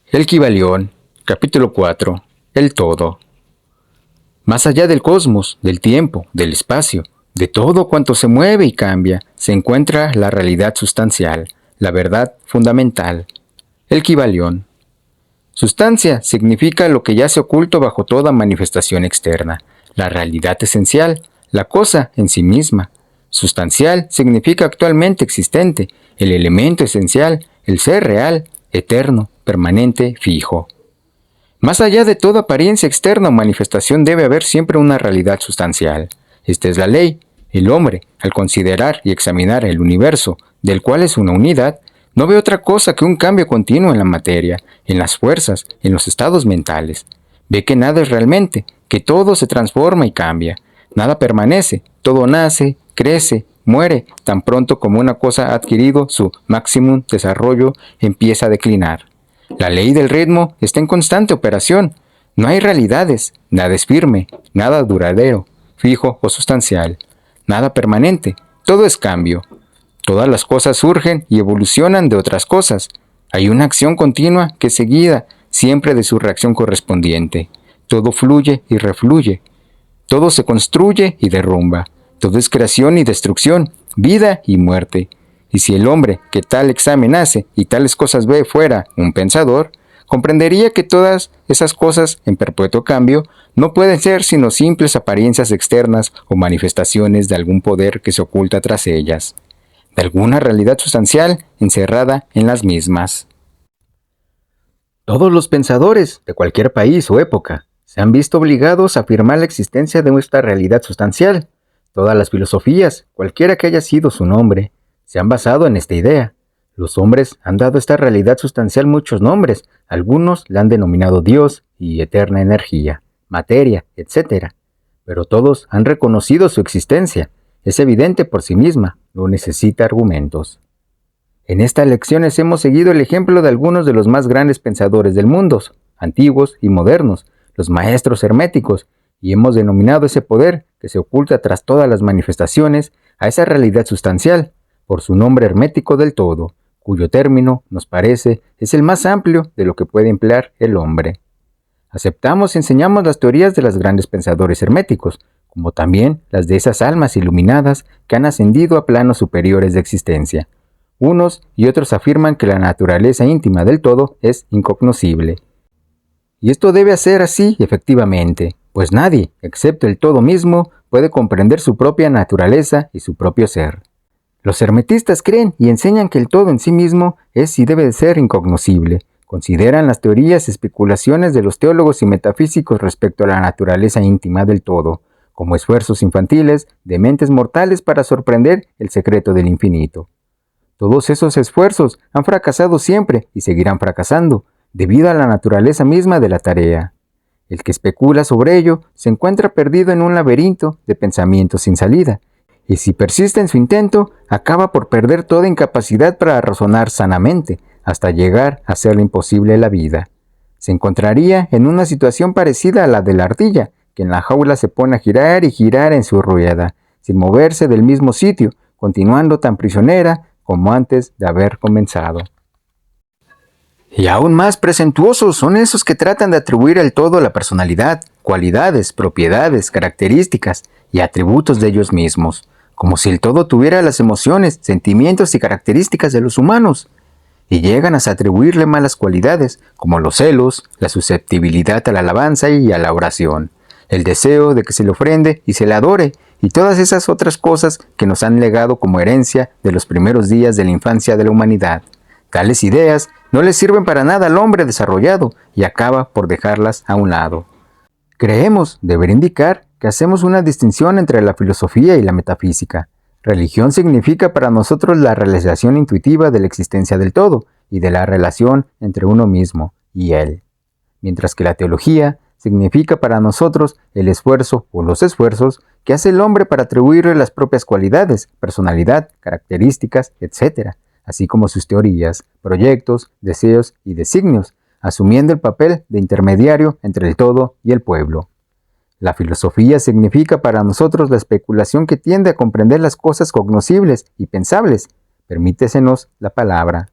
El Kybalión, capítulo 4. El todo. Más allá del cosmos, del tiempo, del espacio, de todo cuanto se mueve y cambia, se encuentra la realidad sustancial, la verdad fundamental. El Kybalión. Sustancia significa lo que yace oculto bajo toda manifestación externa, la realidad esencial, la cosa en sí misma. Sustancial significa actualmente existente, el elemento esencial, el ser real, eterno, permanente, fijo. Más allá de toda apariencia externa o manifestación debe haber siempre una realidad sustancial. Esta es la ley. El hombre, al considerar y examinar el universo, del cual es una unidad, no ve otra cosa que un cambio continuo en la materia, en las fuerzas, en los estados mentales. Ve que nada es realmente, que todo se transforma y cambia. Nada permanece, todo nace, crece, muere, tan pronto como una cosa ha adquirido su máximo desarrollo, empieza a declinar. La ley del ritmo está en constante operación. No hay realidades, nada es firme, nada duradero, fijo o sustancial, nada permanente, todo es cambio. Todas las cosas surgen y evolucionan de otras cosas. Hay una acción continua que es seguida siempre de su reacción correspondiente. Todo fluye y refluye. Todo se construye y derrumba. Todo es creación y destrucción, vida y muerte. Y si el hombre que tal examen hace y tales cosas ve fuera un pensador, comprendería que todas esas cosas en perpetuo cambio no pueden ser sino simples apariencias externas o manifestaciones de algún poder que se oculta tras ellas, de alguna realidad sustancial encerrada en las mismas. Todos los pensadores de cualquier país o época se han visto obligados a afirmar la existencia de nuestra realidad sustancial. Todas las filosofías, cualquiera que haya sido su nombre, se han basado en esta idea. Los hombres han dado a esta realidad sustancial muchos nombres, algunos la han denominado Dios y eterna energía, materia, etc. Pero todos han reconocido su existencia. Es evidente por sí misma, no necesita argumentos. En estas lecciones hemos seguido el ejemplo de algunos de los más grandes pensadores del mundo, antiguos y modernos, los maestros herméticos, y hemos denominado ese poder que se oculta tras todas las manifestaciones a esa realidad sustancial, por su nombre hermético del todo, cuyo término, nos parece, es el más amplio de lo que puede emplear el hombre. Aceptamos y enseñamos las teorías de los grandes pensadores herméticos, como también las de esas almas iluminadas que han ascendido a planos superiores de existencia. Unos y otros afirman que la naturaleza íntima del todo es incognoscible. Y esto debe ser así, efectivamente, pues nadie, excepto el todo mismo, puede comprender su propia naturaleza y su propio ser. Los hermetistas creen y enseñan que el todo en sí mismo es y debe de ser incognoscible. Consideran las teorías y especulaciones de los teólogos y metafísicos respecto a la naturaleza íntima del todo, como esfuerzos infantiles de mentes mortales para sorprender el secreto del infinito. Todos esos esfuerzos han fracasado siempre y seguirán fracasando, debido a la naturaleza misma de la tarea. El que especula sobre ello se encuentra perdido en un laberinto de pensamientos sin salida, y si persiste en su intento, acaba por perder toda incapacidad para razonar sanamente, hasta llegar a hacerle imposible la vida. Se encontraría en una situación parecida a la de la ardilla, que en la jaula se pone a girar y girar en su rueda, sin moverse del mismo sitio, continuando tan prisionera como antes de haber comenzado. Y aún más presuntuosos son esos que tratan de atribuir al todo la personalidad, cualidades, propiedades, características y atributos de ellos mismos, como si el todo tuviera las emociones, sentimientos y características de los humanos, y llegan a atribuirle malas cualidades, como los celos, la susceptibilidad a la alabanza y a la oración, el deseo de que se le ofrende y se le adore, y todas esas otras cosas que nos han legado como herencia de los primeros días de la infancia de la humanidad. Tales ideas no le sirven para nada al hombre desarrollado y acaba por dejarlas a un lado. Creemos deber indicar que hacemos una distinción entre la filosofía y la metafísica. Religión significa para nosotros la realización intuitiva de la existencia del todo y de la relación entre uno mismo y él, mientras que la teología significa para nosotros el esfuerzo o los esfuerzos que hace el hombre para atribuirle las propias cualidades, personalidad, características, etc., así como sus teorías, proyectos, deseos y designios, asumiendo el papel de intermediario entre el todo y el pueblo. La filosofía significa para nosotros la especulación que tiende a comprender las cosas cognoscibles y pensables, permítesenos la palabra.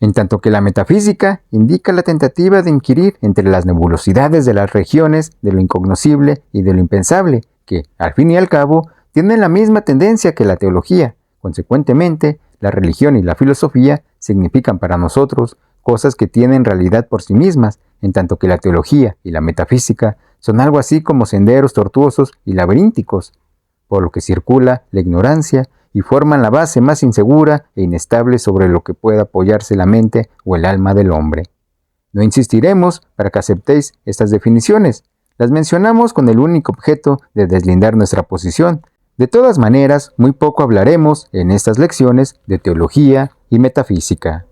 en tanto que la metafísica indica la tentativa de inquirir entre las nebulosidades de las regiones de lo incognoscible y de lo impensable, que, al fin y al cabo, tienen la misma tendencia que la teología. Consecuentemente, la religión y la filosofía significan para nosotros cosas que tienen realidad por sí mismas, en tanto que la teología y la metafísica son algo así como senderos tortuosos y laberínticos, por lo que circula la ignorancia y forman la base más insegura e inestable sobre lo que pueda apoyarse la mente o el alma del hombre. No insistiremos para que aceptéis estas definiciones. Las mencionamos con el único objeto de deslindar nuestra posición. De todas maneras, muy poco hablaremos en estas lecciones de teología y metafísica.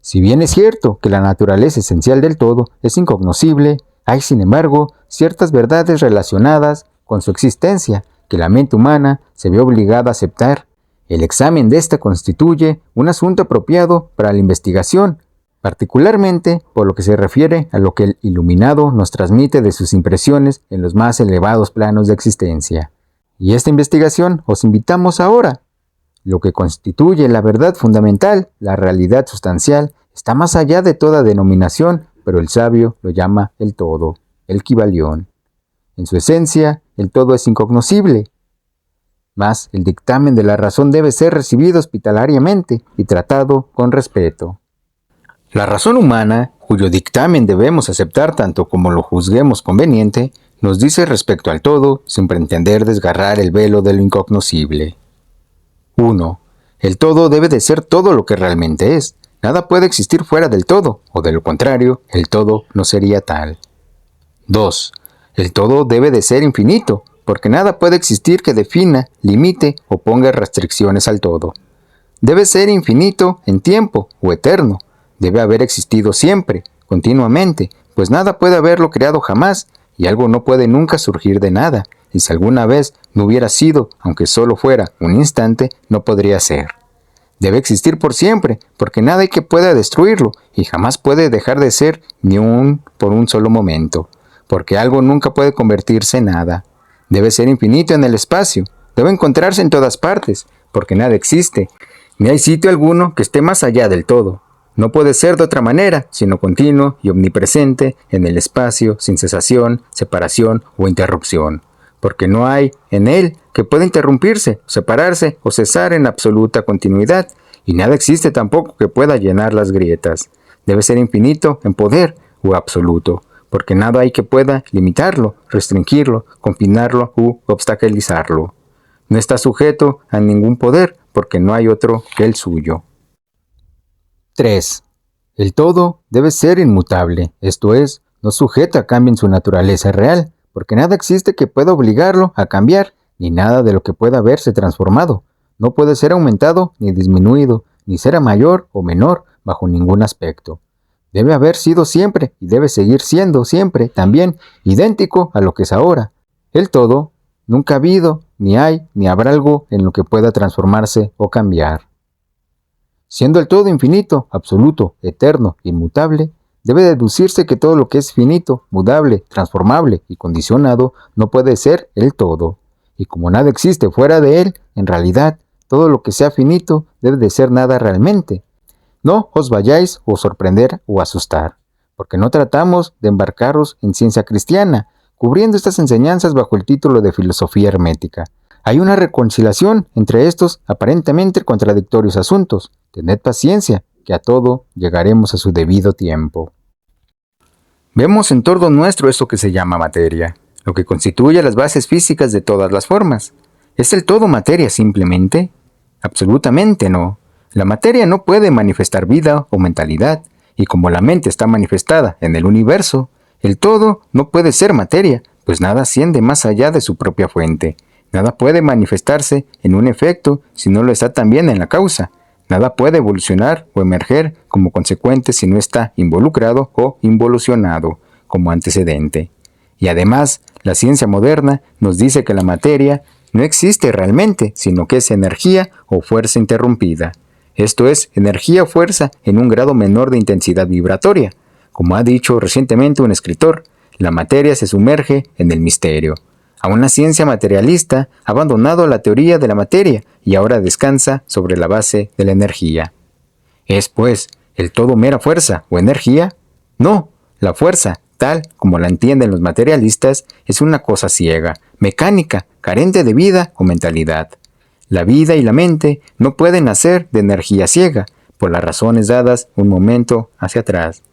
Si bien es cierto que la naturaleza esencial del todo es incognoscible, hay sin embargo ciertas verdades relacionadas con su existencia que la mente humana se ve obligada a aceptar. El examen de esta constituye un asunto apropiado para la investigación, particularmente por lo que se refiere a lo que el iluminado nos transmite de sus impresiones en los más elevados planos de existencia. Y esta investigación os invitamos ahora. Lo que constituye la verdad fundamental, la realidad sustancial, está más allá de toda denominación, pero el sabio lo llama el todo, el Kybalión. En su esencia, el todo es incognoscible. Mas el dictamen de la razón debe ser recibido hospitalariamente y tratado con respeto. La razón humana, cuyo dictamen debemos aceptar tanto como lo juzguemos conveniente, nos dice respecto al todo, sin pretender desgarrar el velo de lo incognoscible. 1. El todo debe de ser todo lo que realmente es. Nada puede existir fuera del todo, o de lo contrario, el todo no sería tal. 2. El todo debe de ser infinito, porque nada puede existir que defina, limite o ponga restricciones al todo. Debe ser infinito en tiempo o eterno. Debe haber existido siempre, continuamente, pues nada puede haberlo creado jamás, y algo no puede nunca surgir de nada, y si alguna vez no hubiera sido, aunque solo fuera un instante, no podría ser. Debe existir por siempre, porque nada hay que pueda destruirlo, y jamás puede dejar de ser ni por un solo momento, porque algo nunca puede convertirse en nada. Debe ser infinito en el espacio, debe encontrarse en todas partes, porque nada existe, ni hay sitio alguno que esté más allá del todo. No puede ser de otra manera, sino continuo y omnipresente en el espacio, sin cesación, separación o interrupción, porque no hay en él que pueda interrumpirse, separarse o cesar en absoluta continuidad, y nada existe tampoco que pueda llenar las grietas. Debe ser infinito en poder o absoluto, porque nada hay que pueda limitarlo, restringirlo, confinarlo u obstaculizarlo. No está sujeto a ningún poder, porque no hay otro que el suyo. 3. El todo debe ser inmutable, esto es, no sujeto a cambio en su naturaleza real, porque nada existe que pueda obligarlo a cambiar, ni nada de lo que pueda verse transformado. No puede ser aumentado ni disminuido, ni ser mayor o menor bajo ningún aspecto. Debe haber sido siempre y debe seguir siendo siempre también idéntico a lo que es ahora. El todo nunca ha habido, ni hay, ni habrá algo en lo que pueda transformarse o cambiar. Siendo el todo infinito, absoluto, eterno, inmutable, debe deducirse que todo lo que es finito, mudable, transformable y condicionado no puede ser el todo. Y como nada existe fuera de él, en realidad, todo lo que sea finito debe de ser nada realmente. No os vayáis a sorprender o asustar, porque no tratamos de embarcaros en ciencia cristiana, cubriendo estas enseñanzas bajo el título de filosofía hermética. Hay una reconciliación entre estos aparentemente contradictorios asuntos. Tened paciencia, que a todo llegaremos a su debido tiempo. Vemos en torno nuestro esto que se llama materia, lo que constituye las bases físicas de todas las formas. ¿Es el todo materia simplemente? Absolutamente no. La materia no puede manifestar vida o mentalidad, y como la mente está manifestada en el universo, el todo no puede ser materia, pues nada asciende más allá de su propia fuente. Nada puede manifestarse en un efecto si no lo está también en la causa. Nada puede evolucionar o emerger como consecuente si no está involucrado o involucionado como antecedente. Y además, la ciencia moderna nos dice que la materia no existe realmente, sino que es energía o fuerza interrumpida. Esto es, energía o fuerza en un grado menor de intensidad vibratoria. Como ha dicho recientemente un escritor, la materia se sumerge en el misterio. A una ciencia materialista ha abandonado la teoría de la materia y ahora descansa sobre la base de la energía. ¿Es, pues, el todo mera fuerza o energía? No, la fuerza, tal como la entienden los materialistas, es una cosa ciega, mecánica, carente de vida o mentalidad. La vida y la mente no pueden nacer de energía ciega, por las razones dadas un momento hacia atrás.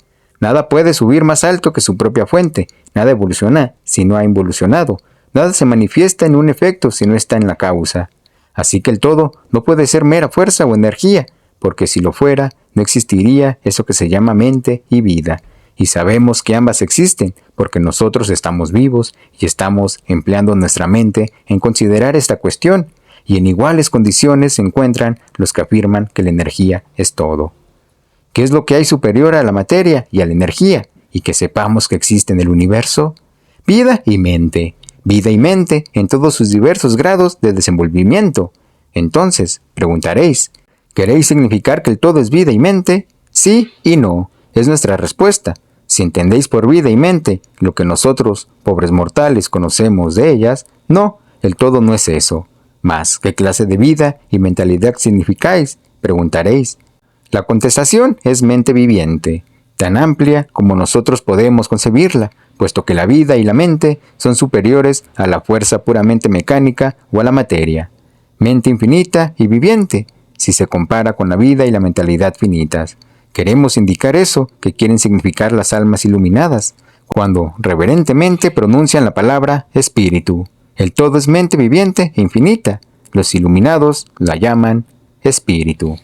Nada puede subir más alto que su propia fuente, nada evoluciona si no ha involucionado, nada se manifiesta en un efecto si no está en la causa. Así que el todo no puede ser mera fuerza o energía, porque si lo fuera, no existiría eso que se llama mente y vida. Y sabemos que ambas existen, porque nosotros estamos vivos y estamos empleando nuestra mente en considerar esta cuestión, y en iguales condiciones se encuentran los que afirman que la energía es todo. ¿Qué es lo que hay superior a la materia y a la energía, y que sepamos que existe en el universo? Vida y mente en todos sus diversos grados de desenvolvimiento. Entonces, preguntaréis, ¿queréis significar que el todo es vida y mente? Sí y no, es nuestra respuesta. Si entendéis por vida y mente lo que nosotros, pobres mortales, conocemos de ellas, no, el todo no es eso. Mas, ¿qué clase de vida y mentalidad significáis? Preguntaréis. La contestación es mente viviente, tan amplia como nosotros podemos concebirla, puesto que la vida y la mente son superiores a la fuerza puramente mecánica o a la materia. Mente infinita y viviente, si se compara con la vida y la mentalidad finitas. Queremos indicar eso que quieren significar las almas iluminadas, cuando reverentemente pronuncian la palabra espíritu. El todo es mente viviente e infinita. Los iluminados la llaman espíritu.